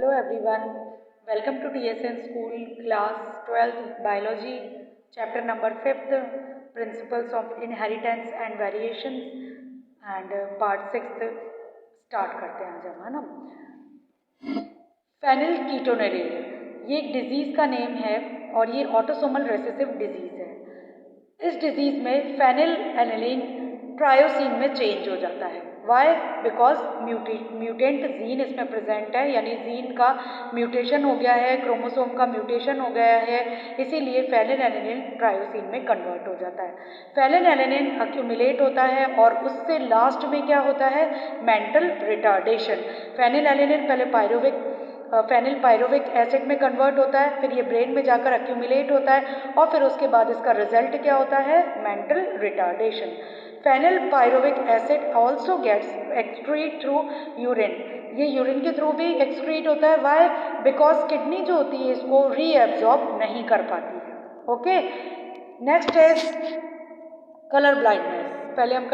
Hello everyone, welcome to TSN School class 12th Biology chapter number 5th Principles of Inheritance and Variations and part 6th start करते हैं आज हम, है ना। फेनिलकीटोनुरिया ये एक डिजीज़ का नेम है और ये ऑटोसोमल रेसेसिव डिजीज़ है। इस डिजीज़ में फेनिल एनिलीन ट्रायोसिन में चेंज हो जाता है। वाई? बिकॉज म्यूटेंट जीन इसमें प्रेजेंट है, यानी जीन का म्यूटेशन हो गया है, क्रोमोसोम का म्यूटेशन हो गया है, इसीलिए फेनिल एनिलीन ट्रायोसिन में कन्वर्ट हो जाता है। फेनिल एनिलीन अक्यूमुलेट होता है और उससे लास्ट में क्या होता है? Mental retardation. फेनिल एनिलीन पहले फेनिल पायरोविक एसिड में कन्वर्ट होता है, फिर ये ब्रेन में जाकर अक्यूमुलेट होता है और फिर उसके बाद इसका रिजल्ट क्या होता है? Mental retardation. Phenyl pyruvic acid also gets excrete through urine. ये यूरिन के थ्रू भी एक्सक्रीट होता है। वाई? बिकॉज किडनी जो होती है इसको रीएब्जॉर्ब नहीं कर पाती है। Okay, next is colour blindness. पहले हम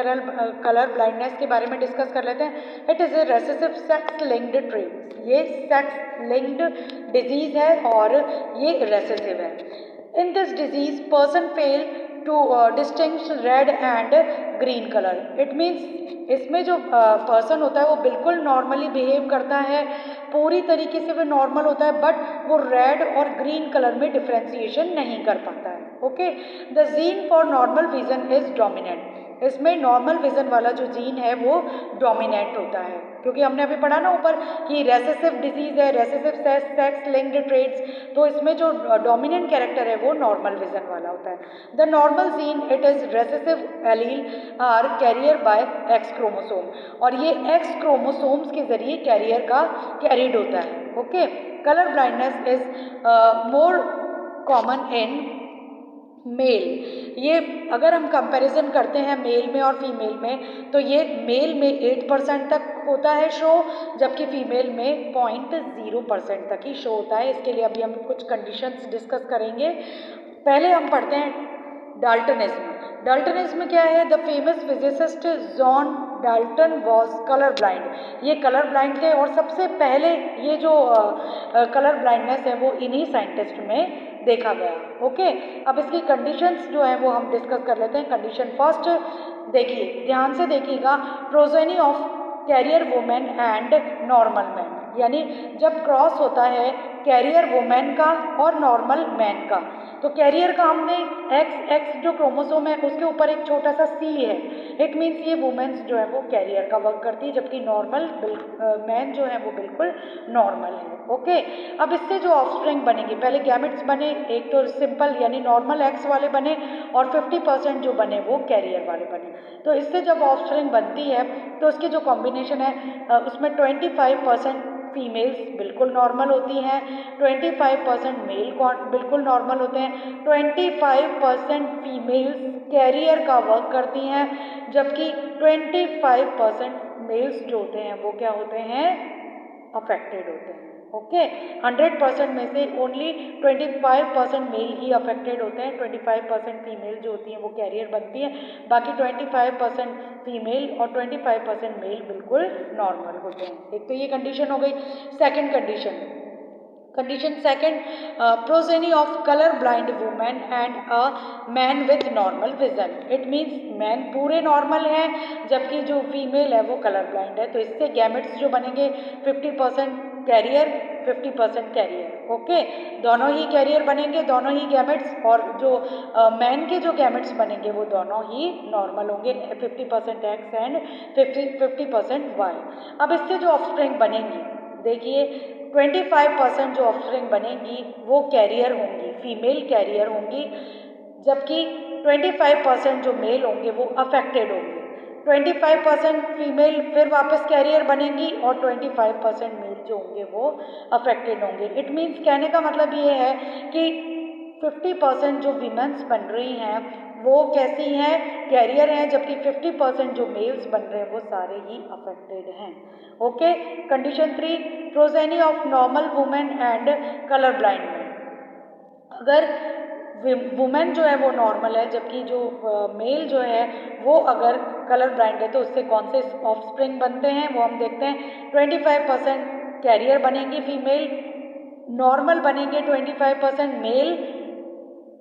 कलर ब्लाइंडनेस के बारे में डिस्कस कर लेते हैं। It is a recessive sex linked trait. ये सेक्स लिंक्ड डिजीज़ है और ये रेसेसिव है। In this disease person fail to distinguish red and green colour. It means इसमें जो पर्सन होता है वो बिल्कुल नॉर्मली बिहेव करता है, पूरी तरीके से वो नॉर्मल होता है, बट वो रेड और ग्रीन कलर में डिफ्रेंसिएशन नहीं कर पाता है। Okay, the gene for normal vision is dominant. इसमें नॉर्मल विजन वाला जो जीन है वो डोमिनेंट होता है, क्योंकि हमने अभी पढ़ा ना ऊपर कि रेसेसिव डिजीज है, रेसेसिव सेक्स लिंक्ड ट्रेट्स, तो इसमें जो डोमिनेंट कैरेक्टर है वो नॉर्मल विजन वाला होता है। The normal gene it is recessive allele are carrier by X chromosome, और ये एक्स क्रोमोसोम्स के जरिए कैरियड होता है। Okay, colour blindness is more common in male. ये अगर हम कंपैरिजन करते हैं मेल में और फीमेल में, तो ये मेल में 8% तक होता है शो, जबकि फीमेल में 0.0% तक ही शो होता है। इसके लिए अभी हम कुछ कंडीशंस डिस्कस करेंगे। पहले हम पढ़ते हैं डाल्टनिज्म। डाल्टनिज्म क्या है? The famous physicist John Dalton was colour blind. ये कलर ब्लाइंड थे और सबसे पहले ये जो कलर ब्लाइंडनेस है वो इन्हीं साइंटिस्ट में देखा गया। ओके, अब इसकी कंडीशंस जो है वो हम डिस्कस कर लेते हैं। कंडीशन फर्स्ट देखिए, ध्यान से देखिएगा, progeny of carrier women and normal man, यानी जब क्रॉस होता है कैरियर वुमेन का और नॉर्मल मैन का, तो कैरियर का हमने एक्स जो क्रोमोसोम है उसके ऊपर एक छोटा सा सी है। इट मीन्स ये वुमेन्स जो है वो कैरियर का वर्क करती है, जबकि नॉर्मल मैन जो है वो बिल्कुल नॉर्मल है। ओके, अब इससे जो ऑफस्प्रिंग बनेगी, पहले गैमेट्स बने, एक तो सिंपल यानी नॉर्मल एक्स वाले बने और 50% जो बने वो कैरियर वाले बने। तो इससे जब ऑफस्प्रिंग बनती है तो उसकी जो कॉम्बिनेशन है उसमें 25% फीमेल्स बिल्कुल नॉर्मल होती हैं, 25% मेल बिल्कुल नॉर्मल होते हैं, 25% फीमेल्स कैरियर का वर्क करती हैं, जबकि 25% मेल्स जो होते हैं वो क्या होते हैं? अफेक्टेड होते हैं। ओके, 100% में से ओनली 25% मेल ही अफेक्टेड होते हैं, 25% फीमेल जो होती हैं वो कैरियर बनती है, बाकी 25% फीमेल और 25% मेल बिल्कुल नॉर्मल होते हैं। एक तो ये कंडीशन हो गई। Second condition second, progeny of colour blind women and a man with normal vision. It means man पूरे नॉर्मल हैं जबकि जो फीमेल है वो कलर ब्लाइंड है, तो इससे गैमेट्स जो बनेंगे 50% कैरियर 50% कैरियर। ओके, दोनों ही कैरियर बनेंगे, दोनों ही गैमेट्स, और जो मैन के जो गैमेट्स बनेंगे वो दोनों ही नॉर्मल होंगे, 50% एक्स एंड 50% वाई। अब इससे जो ऑफस्प्रिंग बनेंगी, देखिए 25% जो ऑफस्प्रिंग बनेंगी वो कैरियर होंगी, फीमेल कैरियर होंगी, जबकि 25% जो मेल होंगे वो अफेक्टेड होंगे। 25% फीमेल फिर वापस कैरियर बनेंगी और 25% मेल जो होंगे वो अफेक्टेड होंगे। इट मीन्स कहने का मतलब ये है कि 50% जो वीमेंस बन रही हैं वो कैसी हैं? कैरियर हैं, जबकि 50% जो मेल्स बन रहे हैं वो सारे ही अफेक्टेड हैं। Okay, condition 3, progeny of normal women and colour blind man. अगर वुमेन जो है वो नॉर्मल है जबकि जो मेल जो है वो अगर कलर ब्लाइंड है तो उससे कौन से ऑफस्प्रिंग बनते हैं वो हम देखते हैं। 25% कैरियर बनेंगी फीमेल, नॉर्मल बनेंगे 25% मेल,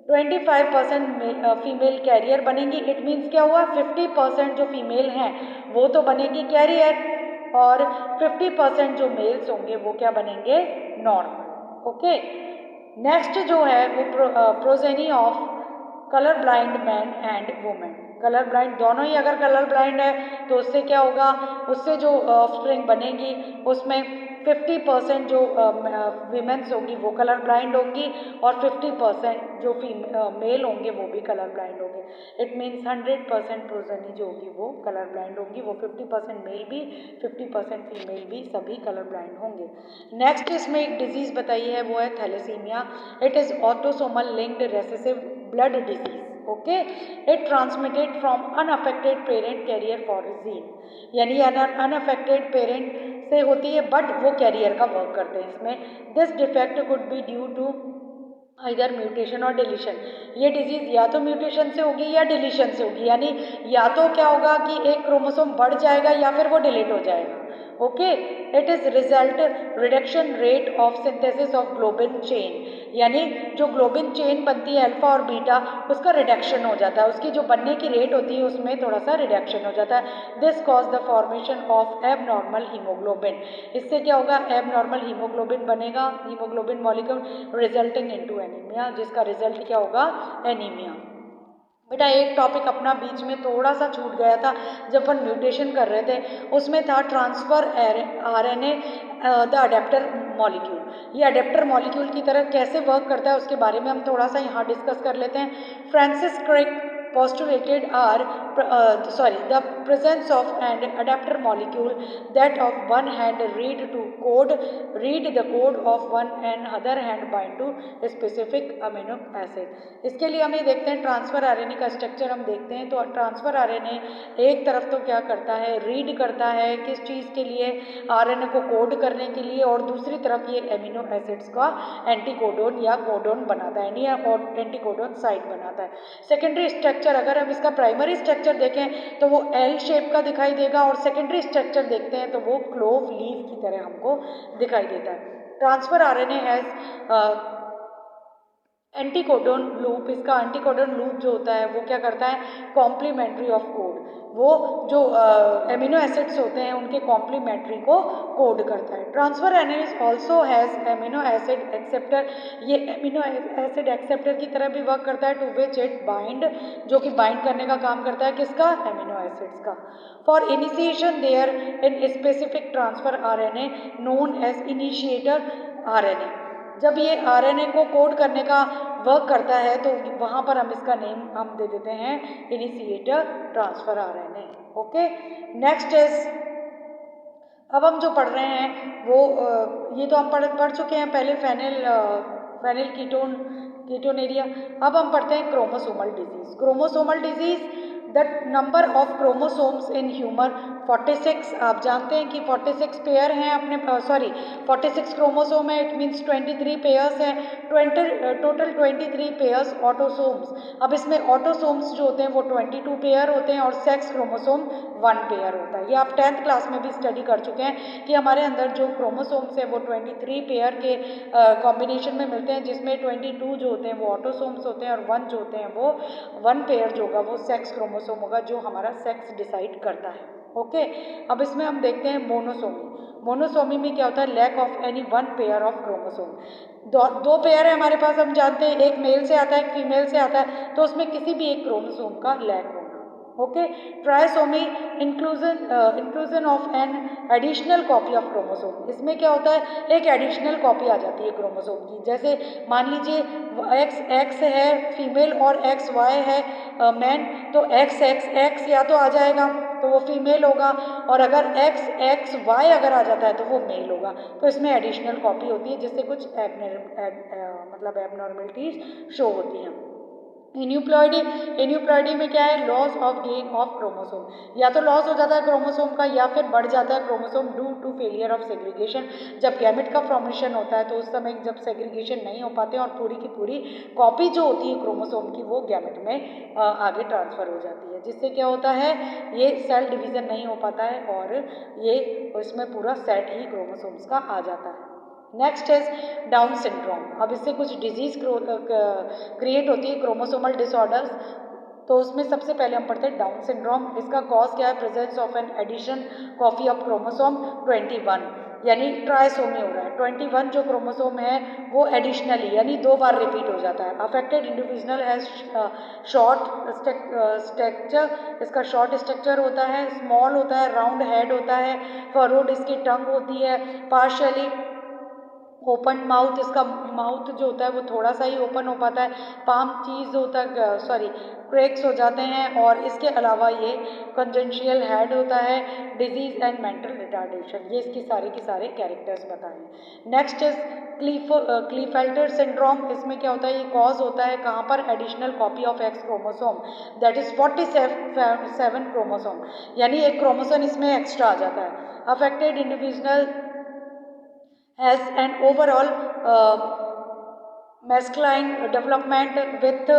25% फीमेल कैरियर बनेंगी। इट मीन्स क्या हुआ, 50% जो फीमेल हैं वो तो बनेंगी कैरियर और 50% जो मेल्स होंगे वो क्या बनेंगे, नॉर्मल। ओके, नेक्स्ट जो है वो progeny of colour blind man and women. Colour blind दोनों ही अगर कलर ब्लाइंड है तो उससे क्या होगा, उससे जो ऑफस्प्रिंग बनेगी उसमें 50% जो वीमेंस होंगी वो कलर ब्लाइंड होंगी और 50% जो मेल होंगे वो भी कलर ब्लाइंड होंगे। इट मीन्स 100% प्रोजेनी जो होगी वो कलर ब्लाइंड होंगी, वो 50% मेल भी 50% फीमेल भी सभी कलर ब्लाइंड होंगे। नेक्स्ट इसमें एक डिजीज़ बताई है वो है thalassemia. It is autosomal linked recessive blood disease. Okay, it transmitted from unaffected parent carrier for gene, यानी अनअफेक्टेड पेरेंट से होती है बट वो कैरियर का वर्क करते हैं इसमें। This defect could be due to either mutation और डिलीशन। ये डिजीज़ या तो म्यूटेशन से होगी या डिलीशन से होगी, यानी या तो क्या होगा कि एक क्रोमोसोम बढ़ जाएगा या फिर वो डिलीट हो जाएगा। Okay, it is result reduction rate of synthesis of globin chain, यानी जो ग्लोबिन चेन बनती है अल्फा और बीटा उसका रिडक्शन हो जाता है, उसकी जो बनने की रेट होती है उसमें थोड़ा सा रिडक्शन हो जाता है। This cause the formation of abnormal haemoglobin. इससे क्या होगा, एबनॉर्मल हीमोग्लोबिन बनेगा, haemoglobin molecule resulting into anaemia, जिसका रिजल्ट क्या होगा, एनीमिया। बेटा एक टॉपिक अपना बीच में थोड़ा सा छूट गया था जब अपन म्यूटेशन कर रहे थे, उसमें था transfer RNA the adapter molecule. ये अडेप्टर मॉलिक्यूल की तरह कैसे वर्क करता है उसके बारे में हम थोड़ा सा यहाँ डिस्कस कर लेते हैं। Francis Crick postulated the presence of an adapter molecule that of one hand read the code of one and other hand bind to specific amino acid। इसके लिए हम ये देखते हैं ट्रांसफर आरएनए का स्ट्रक्चर हम देखते हैं। तो ट्रांसफर आरएनए एक तरफ तो क्या करता है, रीड करता है किस चीज़ के लिए, आरएनए को कोड करने के लिए, और दूसरी तरफ ये एमिनो एसिड्स का एंटीकोडोन या कोडोन बनाता है, यानी एंटीकोडोन साइट बनाता है। सेकेंडरी स्ट्रक्चर अगर हम इसका प्राइमरी स्ट्रक्चर देखें तो वो एल शेप का दिखाई देगा, और सेकेंडरी स्ट्रक्चर देखते हैं तो वो क्लोव लीफ की तरह हमको दिखाई देता है। Transfer RNA has anticodon loop. इसका एंटीकोडोन लूप जो होता है वो क्या करता है, कॉम्प्लीमेंट्री ऑफ कोड, वो जो एमिनो एसिड्स होते हैं उनके कॉम्प्लीमेंट्री को कोड करता है। Transfer RNA also has amino acid acceptor. ये एमिनो एसिड एक्सेप्टर की तरह भी वर्क करता है, टू विच इट बाइंड, जो कि बाइंड करने का काम करता है किसका, एमिनो एसिड्स का। For initiation there in specific transfer RNA known as initiator RNA. जब ये आरएनए को कोड करने का वर्क करता है तो वहाँ पर हम इसका नेम हम दे देते हैं initiator transfer RNA. Okay, next is, अब हम जो पढ़ रहे हैं वो ये तो हम पढ़ चुके हैं पहले फेनिल कीटोनेरिया। अब हम पढ़ते हैं chromosomal disease. Chromosomal disease, the number of chromosomes in human 46। आप जानते हैं कि 46 पेयर हैं अपने, 46 क्रोमोसोम है, इट मीन्स 23 पेयर्स हैं, टोटल 23 पेयर्स ऑटोसोम्स। अब इसमें ऑटोसोम्स जो होते हैं वो 22 पेयर होते हैं और सेक्स क्रोमोसोम 1 पेयर होता है। ये आप 10th क्लास में भी स्टडी कर चुके हैं कि हमारे अंदर जो क्रोमोसोम्स है वो 23 पेयर के कॉम्बिनेशन में मिलते हैं, जिसमें 22 जो होते हैं वो ऑटोसोम्स होते हैं और 1 जो होते हैं वो 1 पेयर जो होगा वो सेक्स क्रोमोसोम होगा, जो हमारा सेक्स डिसाइड करता है। ओके, अब इसमें हम देखते हैं मोनोसोमी। मोनोसोमी में क्या होता है, lack of any 1 pair of chromosome. दो पेयर है हमारे पास, हम जानते हैं एक मेल से आता है एक फीमेल से आता है, तो उसमें किसी भी एक क्रोमोसोम का लैक होना। Okay, trisomy, inclusion of an additional copy of chromosome. इसमें क्या होता है, एक एडिशनल कॉपी आ जाती है क्रोमोसोम की। जैसे मान लीजिए एक्स है फीमेल और एक्स वाई है मैन, तो एक्स या तो आ जाएगा तो वो फीमेल होगा, और अगर एक्स वाई अगर आ जाता है तो वो मेल होगा। तो इसमें एडिशनल कॉपी होती है जिससे कुछ एबनॉर्मलिटीज शो होती हैं। इन्यूप्लॉइडी में क्या है, loss of gain of chromosome, या तो लॉस हो जाता है क्रोमोसोम का या फिर बढ़ जाता है chromosome due to failure of segregation. जब गैमेट का फॉर्मेशन होता है तो उस समय जब सेग्रीगेशन नहीं हो पाते और पूरी की पूरी कॉपी जो होती है क्रोमोसोम की वो गैमेट में आगे ट्रांसफ़र हो जाती है, जिससे क्या होता है, ये सेल डिवीज़न नहीं हो पाता है और ये इसमें पूरा सेट ही क्रोमोसोम्स का आ जाता है। Next is down syndrome. अब इससे कुछ डिजीज़ क्रिएट होती है, क्रोमोसोमल डिसऑर्डर्स। तो उसमें सबसे पहले हम पढ़ते हैं डाउन सिंड्रोम। इसका कॉज क्या है, presence of an addition copy of chromosome 21, यानी ट्राइसोमी हो रहा है। 21 जो क्रोमोसोम है वो एडिशनली यानी 2 बार रिपीट हो जाता है। Affected individual has short structure, इसका शॉर्ट स्ट्रक्चर होता है, स्मॉल होता है, राउंड हेड होता है, फरोड इसकी टंग होती है, पार्शियली ओपन माउथ, इसका माउथ जो होता है वो थोड़ा सा ही ओपन हो पाता है, पाम चीज़ होता है, सॉरी क्रैक्स हो जाते हैं, और इसके अलावा ये कंजेंशियल हेड होता है, डिजीज एंड मेंटल रिटार्डेशन। ये इसकी सारे के सारे कैरेक्टर्स बताएं। Next is Klinefelter syndrome. इसमें क्या होता है, ये कॉज होता है कहाँ पर, additional copy of x chromosome, that is 47 chromosome, यानी एक क्रोमोसोम इसमें एक्स्ट्रा आ जाता है। Affected individual has an overall masculine development with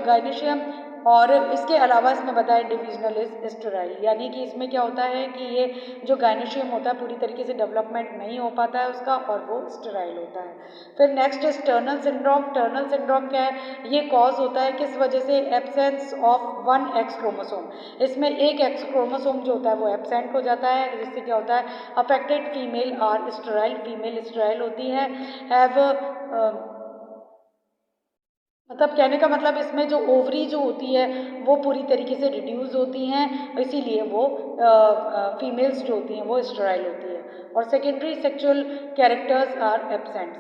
gynoecium, और इसके अलावा इसमें बताया डिविजनल इज स्टेराइल, यानी कि इसमें क्या होता है कि ये जो गायनोशियम होता है पूरी तरीके से डेवलपमेंट नहीं हो पाता है उसका, और वो स्टेराइल होता है। फिर next is Turner syndrome. Turner syndrome क्या है, ये कॉज होता है किस वजह से, एब्सेंस ऑफ 1 एक्स क्रोमोसोम। इसमें एक एक्स क्रोमोसोम जो होता है वो एब्सेंट हो जाता है, जिससे क्या होता है, affected female are sterile, female sterile होती है, हैव मतलब कहने का मतलब इसमें जो ओवरी जो होती है वो पूरी तरीके से रिड्यूस होती हैं, इसीलिए वो फीमेल्स जो होती हैं वो स्टेराइल होती है। और secondary sexual characters are absent,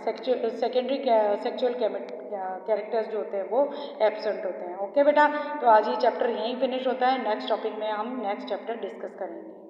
secondary sexual characters जो होते हैं वो एब्सेंट होते हैं। ओके बेटा, तो आज ये चैप्टर यहीं फिनिश होता है। नेक्स्ट टॉपिक में हम नेक्स्ट चैप्टर डिस्कस करेंगे।